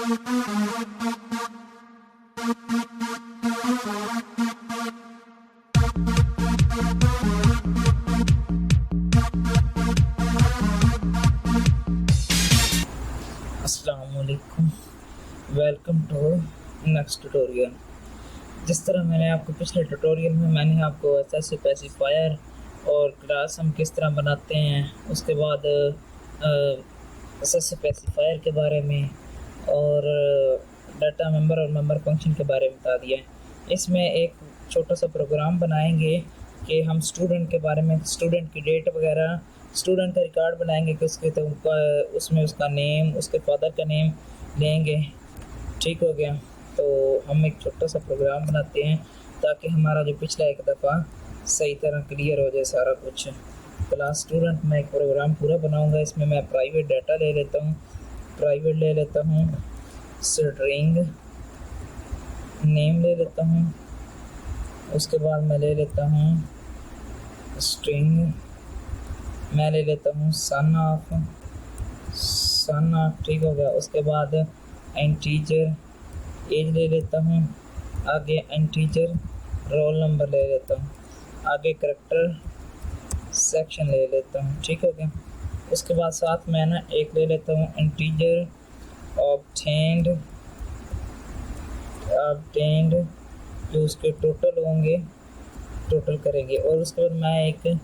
अस्सलामुअलैकुम, welcome to next tutorial. जिस तरह मैंने आपको पिछले ट्यूटोरियल में मैंने आपको एसएस स्पेसिफायर और क्लास हम किस तरह बनाते हैं, उसके बाद एसएस स्पेसिफायर के बारे में और डाटा मेंबर और मेंबर फंक्शन के बारे में बता दिया है। इसमें एक छोटा सा प्रोग्राम बनाएंगे कि हम स्टूडेंट के बारे में, स्टूडेंट की डेट वगैरह, स्टूडेंट का रिकॉर्ड बनाएंगे कि उसके तो उसमें उसका नेम, उसके फादर का नेम लेंगे। ठीक हो गया। तो हम एक छोटा सा प्रोग्राम बनाते हैं ताकि हमारा जो पिछला एक दफ़ा सही तरह क्लियर हो जाए सारा कुछ। क्लास स्टूडेंट में एक प्रोग्राम पूरा बनाऊंगा। इसमें मैं प्राइवेट डाटा ले लेता हूँ, प्राइवेट ले लेता हूँ, स्ट्रिंग नेम ले लेता हूँ, उसके बाद मैं ले लेता हूँ स्ट्रिंग, मैं ले लेता हूँ सन ऑफ। ठीक हो गया। उसके बाद इंटीजर एज ले लेता हूँ, आगे इंटीजर रोल नंबर ले लेता हूँ, आगे करैक्टर सेक्शन ले लेता हूँ। ठीक हो गया। उसके बाद साथ में ना एक ले लेता हूँ इंटीजर ऑब्टेन्ड जो उसके टोटल होंगे, टोटल करेंगे। और उसके बाद मैं एक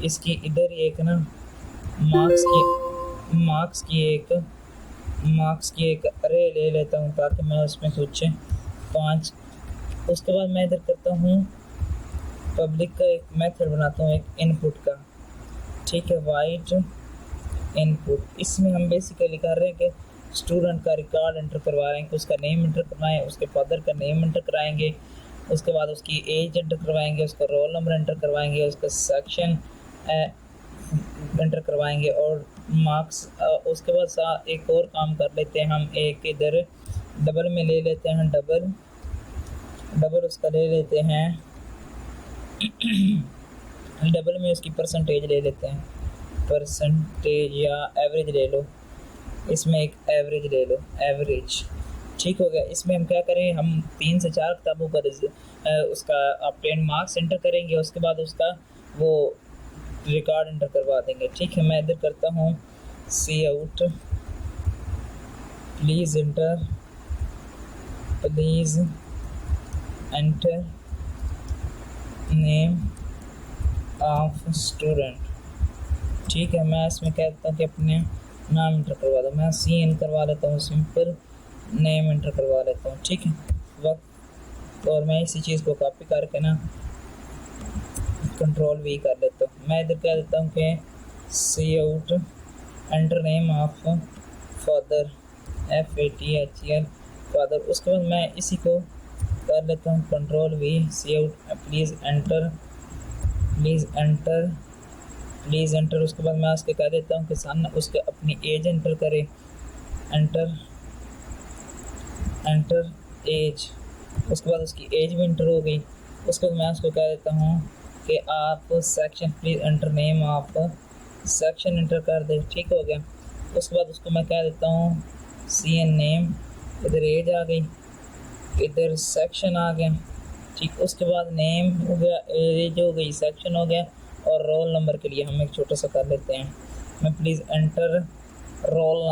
इसकी इधर ही एक ना मार्क्स की एक अरे ले लेता हूँ ताकि मैं उसमें कुछ 5। उसके बाद मैं इधर करता हूँ पब्लिक का एक मेथड बनाता हूँ, एक इनपुट का। ठीक है, वाइड इनपुट। इसमें हम बेसिकली कर रहे हैं कि स्टूडेंट का रिकॉर्ड एंटर करवा रहे हैं कि उसका नेम एंटर करवाएं, उसके फादर का नेम एंटर कराएंगे, उसके बाद उसकी एज एंटर करवाएंगे, उसका रोल नंबर एंटर करवाएंगे, उसका सेक्शन एंटर करवाएंगे और मार्क्स। उसके बाद एक और काम कर लेते हैं हम, एक इधर डबल में ले लेते हैं, डबल उसका ले लेते हैं डबल में उसकी परसेंटेज ले लेते हैं, परसेंटेज या एवरेज ले लो। इसमें एक एवरेज ले लो, एवरेज। ठीक हो गया। इसमें हम क्या करें, हम 3 से 4 किताबों का उसका ऑब्टेन मार्क्स एंटर करेंगे, उसके बाद उसका वो रिकॉर्ड एंटर करवा देंगे। ठीक है, मैं इधर करता हूँ cout, please enter name of student. ठीक है, मैं इसमें कहता हूँ कि अपने नाम एंटर करवा दो। मैं सी एन करवा लेता हूँ, सिंपल नेम एंटर करवा लेता हूँ। ठीक है, वक्त। और मैं इसी चीज़ को कॉपी करके ना कंट्रोल वी कर लेता हूँ। मैं इधर कह देता हूँ कि cout enter name of father, FATHER father. उसके बाद मैं इसी को कर लेता हूँ control V, cout please enter. उसके बाद मैं उसके कह देता हूँ कि सन उसके अपनी एज एंटर करे, एंटर एज। उसके बाद उसकी एज भी एंटर हो गई। उसके बाद मैं उसको कह देता हूँ कि आप section please enter name of section enter कर दे। ठीक हो गया। उसके बाद उसको मैं कह देता हूँ CN नेम, इधर एज आ गई, इधर सेक्शन आ गया। ठीक, उसके बाद नेम हो गया, एज हो गई, सेक्शन हो गया। और रोल नंबर के लिए हम एक छोटा सा कर लेते हैं, मैं please enter roll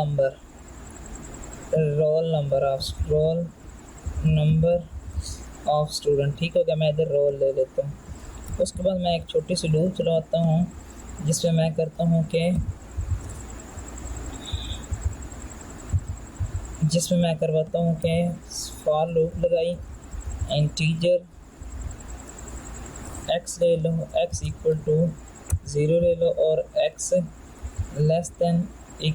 number of student. ठीक हो गया, मैं इधर रोल ले लेता हूँ। उसके बाद मैं एक छोटी सी लूप चलाता हूँ जिसमें मैं करता हूँ कि करवाता हूँ कि फॉर लूप लगाई, इंटीजर x ले लो, x इक्वल टू 0 ले लो और x लेस देन 3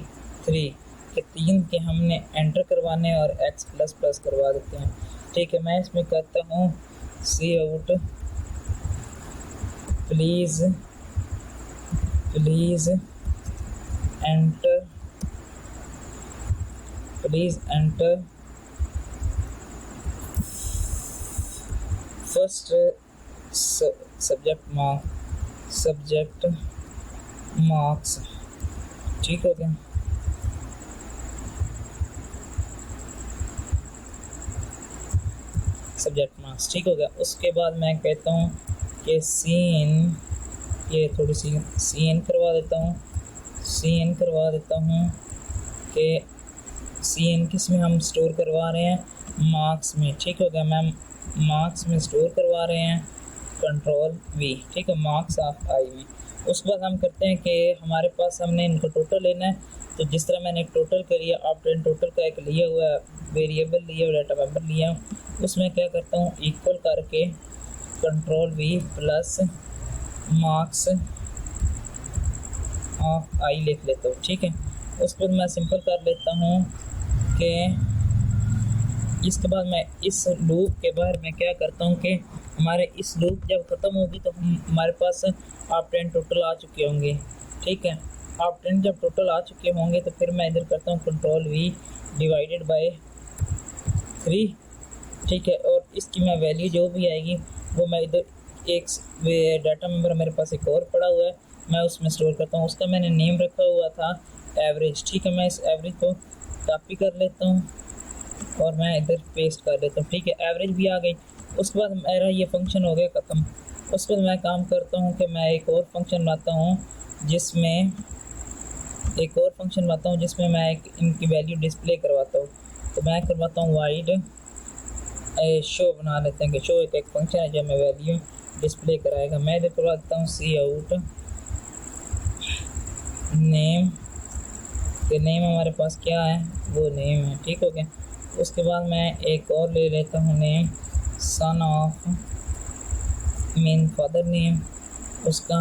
के 3 के हमने एंटर करवाने और x प्लस प्लस करवा देते हैं। ठीक है, मैं इसमें करता हूँ cout please enter first subject marks. ठीक हो गया। सब्जेक्ट मार्क्स, ठीक हो गया। उसके बाद मैं कहता हूँ कि सीन, ये थोड़ी सी सीन करवा देता हूँ, सीन करवा देता हूँ कि सीन किस में हम स्टोर करवा रहे हैं, मार्क्स में, ठीक हो गया। मैम मार्क्स में स्टोर करवा रहे हैं, कंट्रोल वी, ठीक है, मार्क्स ऑफ आई में। उसके बाद हम करते हैं कि हमारे पास हमने इनका टोटल लेना है, तो जिस तरह मैंने एक टोटल कर लिया, आफ्टर टोटल का एक लिया हुआ वेरिएबल लिया हुआ, डाटा मेंबर लिया, उसमें क्या करता हूँ इक्वल करके control V plus marks of I लिख लेता हूँ, ठीक है। उसके बाद मैं सिंपल कर लेता हूँ कि इसके बाद मैं इस लूप के बाहर मैं क्या करता हूँ कि हमारे इस लूप जब ख़त्म होगी तो हमारे पास आप 10 टोटल आ चुके होंगे, ठीक है। आप 10 जब टोटल आ चुके होंगे तो फिर मैं इधर करता हूँ कंट्रोल वी डिवाइडेड बाय 3, ठीक है। और इसकी मैं वैल्यू जो भी आएगी वो मैं इधर एक डाटा मेंबर मेरे पास एक और पड़ा हुआ है, मैं उसमें स्टोर करता हूँ। उसका मैंने नेम रखा हुआ था एवरेज, ठीक है। मैं इस एवरेज को कॉपी कर लेता हूँ और मैं इधर पेस्ट कर देता हूँ, ठीक है। एवरेज भी आ गई। उसके बाद मेरा ये फंक्शन हो गया ख़त्म। उसके बाद मैं काम करता हूँ कि मैं एक और फंक्शन बनाता हूँ जिसमें मैं इनकी वैल्यू डिस्प्ले करवाता हूँ। तो मैं करवाता हूँ वाइड शो बना लेते हैं कि शो एक फंक्शन है जो मैं वैल्यू डिस्प्ले कराएगा। मैं इधर करवाता हूँ सी आउट नेम, के नेम हमारे पास क्या है, वो नेम है, ठीक हो गया। उसके बाद मैं एक और ले लेता हूँ name son of mean father name, उसके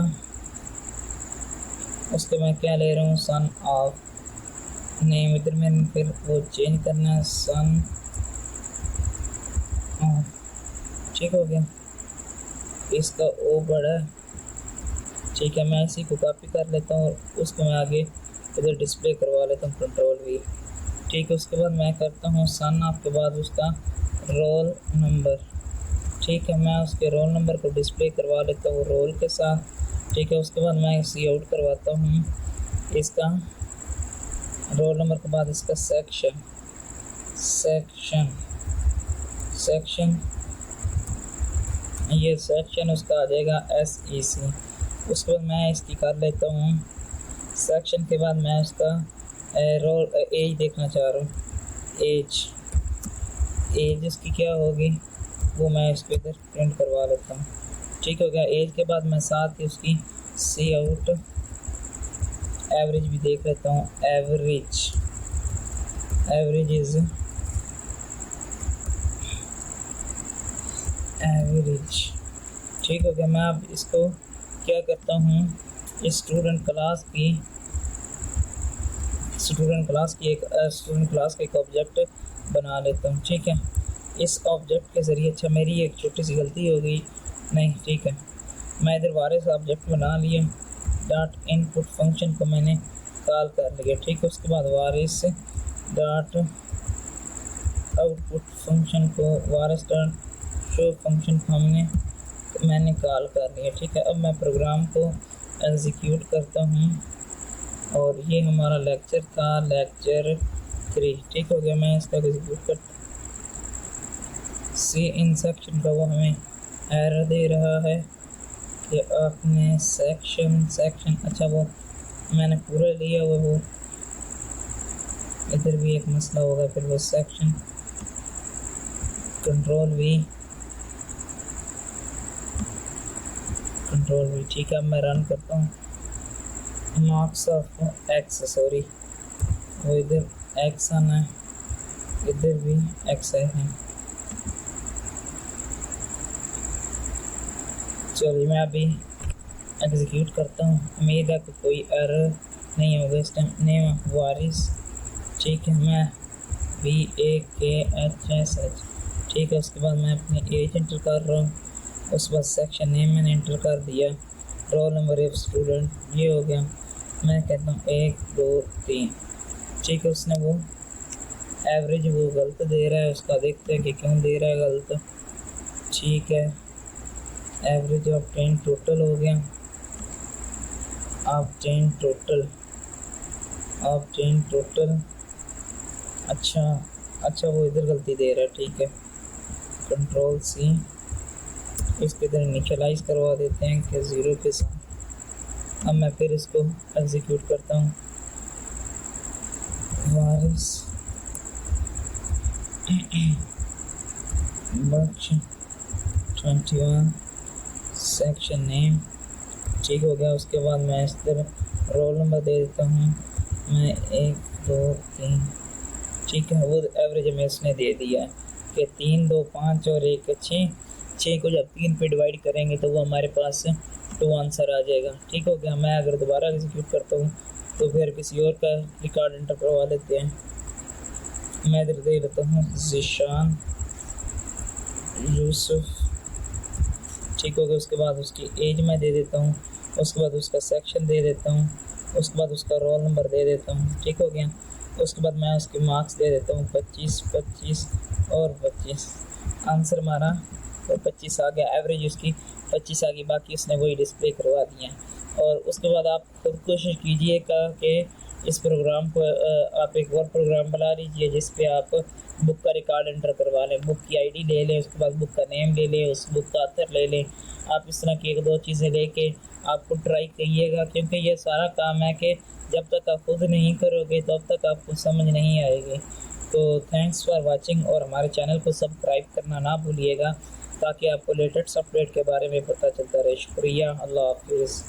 मैं क्या ले रहा हूँ सन ऑफ नेम, इधर मैंने फिर वो चेंज करना है सन ऑफ, ठीक हो गया। इसका ओ बड़ा, ठीक है। मैं इसी को कॉपी कर लेता हूँ और उसको मैं आगे इधर डिस्प्ले करवा लेता हूँ कंट्रोल वी, ठीक है। उसके बाद मैं करता हूँ सन ऑफ के बाद उसका रोल नंबर, ठीक है। मैं उसके रोल नंबर को डिस्प्ले करवा लेता हूँ रोल के साथ, ठीक है। उसके बाद मैं सी आउट करवाता हूँ इसका रोल नंबर के बाद इसका सेक्शन ये सेक्शन उसका आ जाएगा SEC। उसके बाद मैं इसकी कर लेता हूँ सेक्शन के बाद मैं उसका रोल एज देखना चाह रहा हूँ, एज इसकी क्या होगी वो मैं इसको इधर प्रिंट करवा लेता हूँ, ठीक हो गया। एज के बाद मैं साथ ही उसकी सी आउट एवरेज भी देख लेता हूँ, एवरेज इज एवरेज, ठीक हो गया। मैं अब इसको क्या करता हूँ इस स्टूडेंट क्लास का एक ऑब्जेक्ट बना लेता हूँ, ठीक है। इस ऑब्जेक्ट के ज़रिए, अच्छा मेरी एक छोटी सी गलती हो गई, नहीं ठीक है, मैं इधर वारिस ऑब्जेक्ट बना लिया, डॉट इनपुट फंक्शन को मैंने कॉल कर लिया, ठीक है। उसके बाद वारिस डॉट आउटपुट फंक्शन को वारिस डॉट शो फंक्शन को मैंने कॉल कर लिया, ठीक है। अब मैं प्रोग्राम को एग्जीक्यूट करता हूँ और ये हमारा लेक्चर था, लेक्चर 3, ठीक हो गया। मैं इसका एग्जीक्यूट करता, सी इन सेक्शन का वो हमें एरर दे रहा है कि आपने सेक्शन अच्छा वो मैंने पूरा लिया हुआ, वो इधर भी एक मसला होगा, फिर वो सेक्शन कंट्रोल वी, ठीक है। मैं रन करता हूँ, मार्क्स ऑफ एक्स, सॉरी वो इधर एक्स आना है, इधर भी एक्स है। चलिए मैं अभी एग्जीक्यूट करता हूँ, उम्मीद है कि कोई एरर नहीं होगा इस टाइम। नेम ऑफ वारिस, ठीक है, मैं VAKHSH, ठीक है। उसके बाद मैं अपनी एज इंटर कर रहा हूँ, उसके बाद सेक्शन नेम मैंने इंटर कर दिया, रोल नंबर ऑफ स्टूडेंट ये हो गया। मैं कहता हूँ 1 2 3, ठीक है। उसने वो एवरेज वो गलत दे रहा है, उसका देखते हैं कि क्यों दे रहा है गलत, ठीक है। एवरेज ऑफ 10 टोटल हो गया, ऑफ 10 टोटल, अच्छा वो इधर गलती दे रहा है, ठीक है। कंट्रोल सी, इसके इधर इनिशियलाइज करवा देते हैं कि 0 के साथ। अब मैं फिर इसको एग्जीक्यूट करता हूँ। वारिस बख्श 21 सेक्शन नेम, ठीक हो गया। उसके बाद मैं इस तरह रोल नंबर दे देता हूँ, मैं 1 2 3, ठीक है। वो एवरेज में इसने दे दिया है कि 3 2 5 और 1 6। 6 को जब 3 पे डिवाइड करेंगे तो वो हमारे पास 2 आंसर आ जाएगा, ठीक हो गया। मैं अगर दोबारा एग्जीक्यूट करता हूँ तो फिर किसी और का रिकॉर्ड एंटर करवा लेते हैं। मैं इधर दे लेता हूँ ज़ीशान यूसुफ, ठीक हो गया। उसके बाद उसकी एज मैं दे देता हूँ, उसके बाद उसका सेक्शन दे देता हूँ, उसके बाद उसका रोल नंबर दे देता हूँ, ठीक हो गया। उसके बाद मैं उसके मार्क्स दे देता हूँ 25 25 और 25। आंसर हमारा तो 25 आ गया, एवरेज उसकी 25 आ गई, बाकी उसने वही डिस्प्ले करवा दिया। और उसके बाद आप खुद कोशिश कीजिएगा कि इस प्रोग्राम को आप एक और प्रोग्राम बना लीजिए जिस पे आप बुक का रिकॉर्ड एंटर करवा लें, बुक की आईडी ले लें, उसके बाद बुक का नेम ले लें, उस बुक का ऑथर ले लें। आप इस तरह की 1-2 चीज़ें लेके आपको ट्राई करिएगा, क्योंकि ये सारा काम है कि जब तक आप खुद नहीं करोगे तब तक आपको समझ नहीं आएगी। तो थैंक्स फॉर वाचिंग, और हमारे चैनल को सब्सक्राइब करना ना भूलिएगा ताकि आपको लेटेस्ट अपडेट के बारे में पता चलता रहे। शुक्रिया, अल्लाह हाफिज़।